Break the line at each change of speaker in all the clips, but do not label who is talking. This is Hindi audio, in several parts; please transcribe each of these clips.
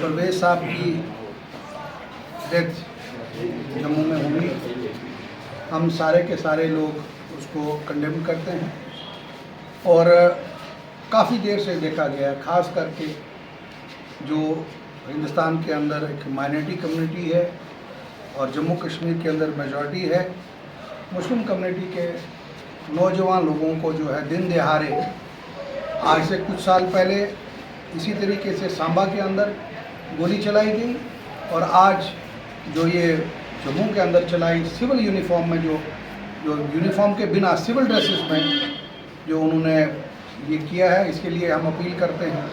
परवेज़ साहब की डेथ जम्मू में हुई, हम सारे के सारे लोग उसको कंडेम करते हैं और काफ़ी देर से देखा गया, ख़ास करके जो हिंदुस्तान के अंदर एक माइनॉरिटी कम्युनिटी है और जम्मू कश्मीर के अंदर मेजॉरिटी है, मुस्लिम कम्युनिटी के नौजवान लोगों को जो है दिन दहाड़े आज से कुछ साल पहले इसी तरीके से सांबा के अंदर गोली चलाई गई और आज जो ये जम्मू के अंदर चलाई सिविल यूनिफॉर्म में जो यूनिफॉर्म के बिना सिविल ड्रेसेस में जो उन्होंने ये किया है, इसके लिए हम अपील करते हैं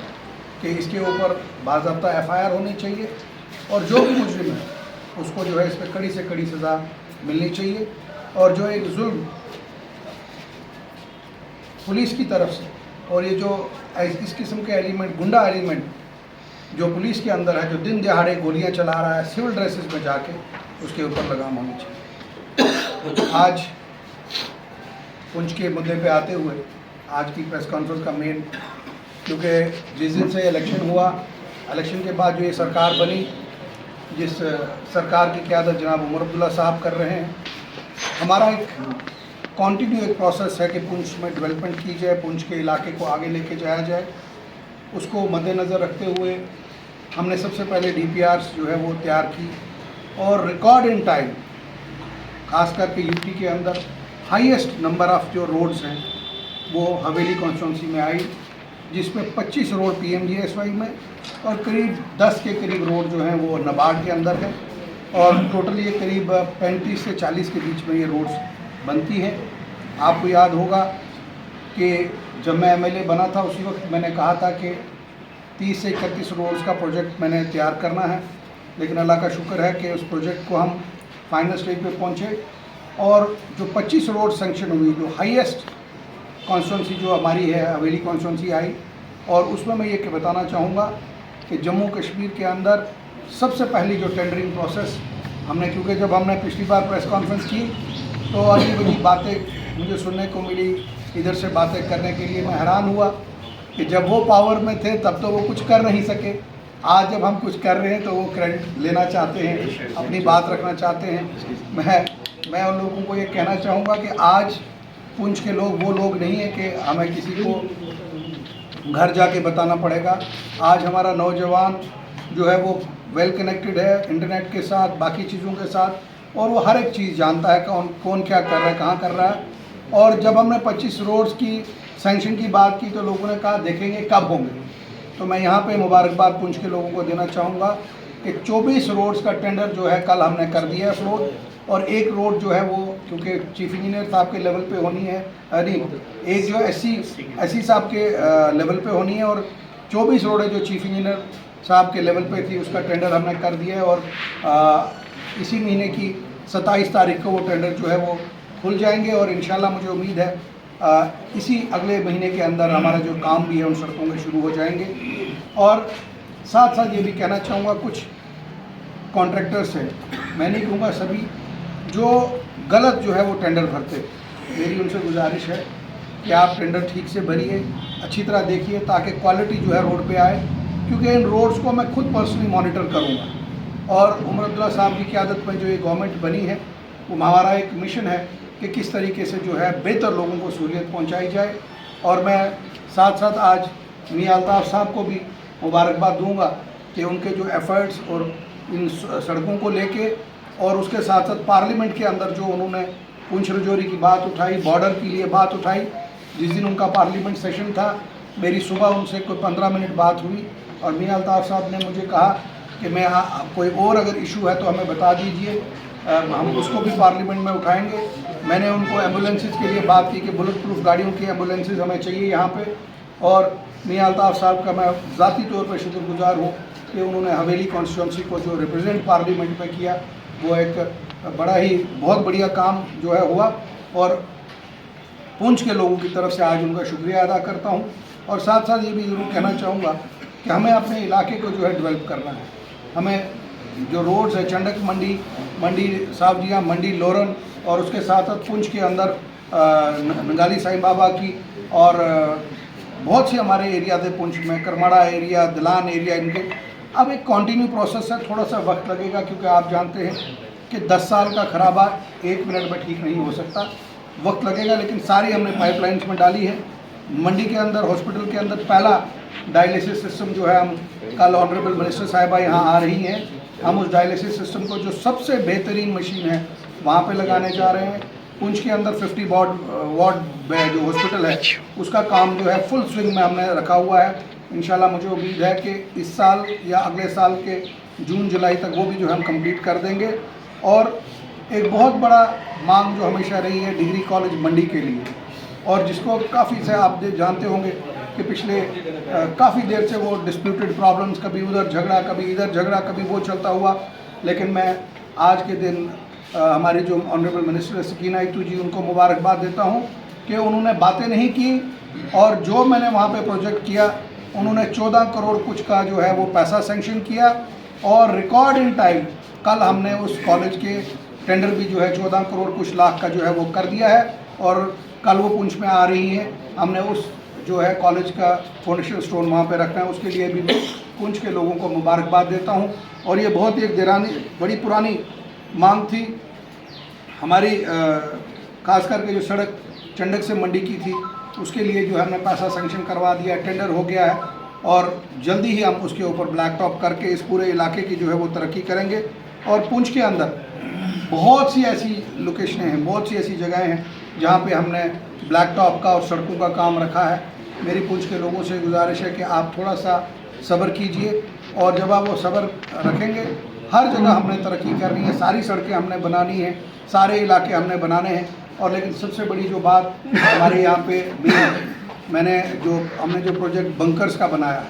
कि इसके ऊपर बाज़ाब्ता FIR होनी चाहिए और जो भी मुजरिम है उसको जो है इस पर कड़ी से कड़ी सज़ा मिलनी चाहिए। और जो एक जुल्म पुलिस की तरफ से और ये जो इस किस्म के एलिमेंट, गुंडा एलिमेंट जो पुलिस के अंदर है, जो दिन दहाड़े गोलियां चला रहा है सिविल ड्रेसेस में जाके, उसके ऊपर लगाम होनी चाहिए। आज पुंछ के मुद्दे पे आते हुए आज की प्रेस कॉन्फ्रेंस का मेन, क्योंकि जिस दिन से इलेक्शन हुआ, इलेक्शन के बाद जो ये सरकार बनी, जिस सरकार की क़यादत जनाब उमर अब्दुल्ला साहब कर रहे हैं, हमारा एक कॉन्टिन्यू एक प्रोसेस है कि पुंछ में डेवलपमेंट की जाए, पुंछ के इलाके को आगे लेके जाया जाए। उसको मद्देनज़र रखते हुए हमने सबसे पहले DPRs जो है वो तैयार की और रिकॉर्ड इन टाइम, ख़ास करके यूपी के अंदर हाईएस्ट नंबर ऑफ़ जो रोड्स हैं वो हवेली कॉन्स्टिट्यूंसी में आई, जिसमें 25 रोड PMGSY में और करीब 10 के करीब रोड जो हैं वो नाबार्ड के अंदर है और टोटली ये करीब 35 से 40 के बीच में ये रोड्स बनती है। आपको याद होगा कि जब मैं MLA बना था उसी वक्त मैंने कहा था कि 30 से 31 रोड्स का प्रोजेक्ट मैंने तैयार करना है, लेकिन अल्लाह का शुक्र है कि उस प्रोजेक्ट को हम फाइनल स्टेज पे पहुंचे और जो 25 रोड सेंक्शन हुई, जो हाईएस्ट कॉन्स्टिट्यूंसी जो हमारी है हवेली कॉन्स्टिट्यूंसी आई, और उसमें मैं ये बताना चाहूँगा कि जम्मू कश्मीर के अंदर सबसे पहली जो टेंडरिंग प्रोसेस हमने, क्योंकि जब हमने पिछली बार प्रेस कॉन्फ्रेंस की तो अजीब अजीब बातें मुझे सुनने को मिली, इधर से बातें करने के लिए मैं हैरान हुआ कि जब वो पावर में थे तब तो वो कुछ कर नहीं सके, आज जब हम कुछ कर रहे हैं तो वो क्रेडिट लेना चाहते हैं, अपनी बात रखना चाहते हैं। मैं उन लोगों को ये कहना चाहूँगा कि आज पुंछ के लोग वो लोग नहीं है कि हमें किसी को घर जाके बताना पड़ेगा। आज हमारा नौजवान जो है वो वेल कनेक्टेड है इंटरनेट के साथ, बाकी चीज़ों के साथ, और वो हर एक चीज़ जानता है कौन क्या कर रहा है, कहाँ कर रहा है। और जब हमने 25 रोड्स की सैंक्शन की बात की तो लोगों ने कहा देखेंगे कब होंगे, तो मैं यहाँ पे मुबारकबाद पुंछ के लोगों को देना चाहूँगा कि 24 रोड्स का टेंडर जो है कल हमने कर दिया है फ्लोट, और एक रोड जो है वो क्योंकि चीफ इंजीनियर साहब के लेवल पे होनी है, नहीं एक जो SC साहब के लेवल पे होनी है, और 24 रोड है जो चीफ इंजीनियर साहब के लेवल पे थी, उसका टेंडर हमने कर दिया है और इसी महीने की 27 तारीख को वो टेंडर जो है वो खुल जाएंगे और इंशाल्लाह मुझे उम्मीद है इसी अगले महीने के अंदर हमारा जो काम भी है उन सड़कों के शुरू हो जाएंगे। और साथ साथ ये भी कहना चाहूँगा कुछ कॉन्ट्रैक्टर्स हैं, मैं नहीं कहूँगा सभी, जो गलत जो है वो टेंडर भरते, मेरी उनसे गुजारिश है कि आप टेंडर ठीक से भरिए, अच्छी तरह देखिए ताकि क्वालिटी जो है रोड पे आए, क्योंकि इन रोड्स को मैं खुद पर्सनली मॉनिटर करूँगा और उमर अब्दुल्ला साहब की क़यादत में जो ये गवर्नमेंट बनी है वो हमारा एक मिशन है कि किस तरीके से जो है बेहतर लोगों को सहूलियत पहुँचाई जाए। और मैं साथ साथ आज मियां अल्ताफ़ साहब को भी मुबारकबाद दूँगा कि उनके जो एफ़र्ट्स और इन सड़कों को लेके, और उसके साथ साथ पार्लियामेंट के अंदर जो उन्होंने पुंछ रजौरी की बात उठाई, बॉर्डर के लिए बात उठाई, जिस दिन उनका पार्लियामेंट सेशन था मेरी सुबह उनसे कोई 15 मिनट बात हुई और मियां अल्ताफ़ साहब ने मुझे कहा कि मैं कोई और अगर इशू है तो हमें बता दीजिए, हम उसको भी पार्लियामेंट में उठाएंगे। मैंने उनको एम्बुलेंसेस के लिए बात की कि बुलेट प्रूफ गाड़ियों की एम्बुलेंसेस हमें चाहिए यहाँ पे, और मियां अल्ताफ़ साहब का मैं ज़ाती तौर पर शुक्रगुजार हूँ कि उन्होंने हवेली कॉन्स्टिट्यूंसी को जो रिप्रेजेंट पार्लियामेंट में किया वो एक बड़ा ही बहुत बढ़िया काम जो है हुआ, और पुंछ के लोगों की तरफ से आज उनका शुक्रिया अदा करता हूँ। और साथ साथ ये भी ज़रूर कहना चाहूँगा कि हमें अपने इलाके को जो है डेवलप करना है। हमें जो रोड्स है चंडक मंडी साहबजिया मंडी लोरन, और उसके साथ साथ पुंछ के अंदर नंगाली साईं बाबा की, और बहुत से हमारे एरिया थे पुंछ में, करमाड़ा एरिया, दिलान एरिया, इनके अब एक कंटिन्यू प्रोसेस है, थोड़ा सा वक्त लगेगा क्योंकि आप जानते हैं कि 10 साल का खराबा 1 मिनट में ठीक नहीं हो सकता, वक्त लगेगा। लेकिन सारी हमने पाइपलाइंस में डाली है। मंडी के अंदर, हॉस्पिटल के अंदर पहला डायलिसिस सिस्टम जो है, हम कल ऑनरेबल मिनिस्टर साहिबा यहाँ आ रही हैं, हम उस डायलिसिस सिस्टम को जो सबसे बेहतरीन मशीन है वहाँ पे लगाने जा रहे हैं। पुंछ के अंदर 50 वार्ड जो हॉस्पिटल है उसका काम जो है फुल स्विंग में हमने रखा हुआ है। इंशाल्लाह मुझे उम्मीद है कि इस साल या अगले साल के जून जुलाई तक वो भी जो है हम कंप्लीट कर देंगे। और एक बहुत बड़ा मांग जो हमेशा रही है डिग्री कॉलेज मंडी के लिए, और जिसको काफ़ी से आप जानते होंगे कि पिछले काफ़ी देर से वो डिस्प्यूटेड प्रॉब्लम्स, कभी उधर झगड़ा, कभी इधर झगड़ा, कभी वो चलता हुआ। लेकिन मैं आज के दिन हमारी जो ऑनरेबल मिनिस्टर सकीना इतू जी, उनको मुबारकबाद देता हूँ कि उन्होंने बातें नहीं की, और जो मैंने वहाँ पे प्रोजेक्ट किया उन्होंने 14 करोड़ कुछ का जो है वो पैसा सेंक्शन किया, और रिकॉर्ड इन टाइम कल हमने उस कॉलेज के टेंडर भी जो है 14 करोड़ कुछ लाख का जो है वो कर दिया है, और कल वो पुंछ में आ रही हैं। हमने उस जो है कॉलेज का फाउंडेशन स्टोन वहाँ पे रखना है, उसके लिए भी पुंछ के लोगों को मुबारकबाद देता हूँ। और ये बहुत ही एक बड़ी पुरानी मांग थी हमारी, खास करके जो सड़क चंडक से मंडी की थी, उसके लिए जो हमने पैसा सेंक्शन करवा दिया, टेंडर हो गया है, और जल्दी ही हम उसके ऊपर ब्लैक टॉप करके इस पूरे इलाके की जो है वो तरक्की करेंगे। और पुंछ के अंदर बहुत सी ऐसी लोकेशनें हैं, बहुत सी ऐसी जगहें हैं जहाँ पे हमने ब्लैक टॉप का और सड़कों का काम रखा है। मेरी पुंछ के लोगों से गुजारिश है कि आप थोड़ा सा सब्र कीजिए, और जब आप वो सब्र रखेंगे, हर जगह हमने तरक्की करनी है, सारी सड़कें हमने बनानी है, सारे इलाके हमने बनाने हैं। और लेकिन सबसे बड़ी जो बात हमारे यहाँ पे भी, हमने जो प्रोजेक्ट बंकर्स का बनाया है,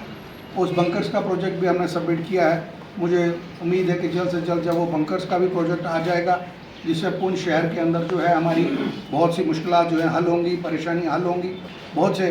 उस बंकर्स का प्रोजेक्ट भी हमने सबमिट किया है। मुझे उम्मीद है कि जल्द से जल्द जब वो बंकर्स का भी प्रोजेक्ट आ जाएगा, जिससे पुंछ शहर के अंदर जो है हमारी बहुत सी मुश्किलात जो है हल होंगी, परेशानी हल होंगी। बहुत से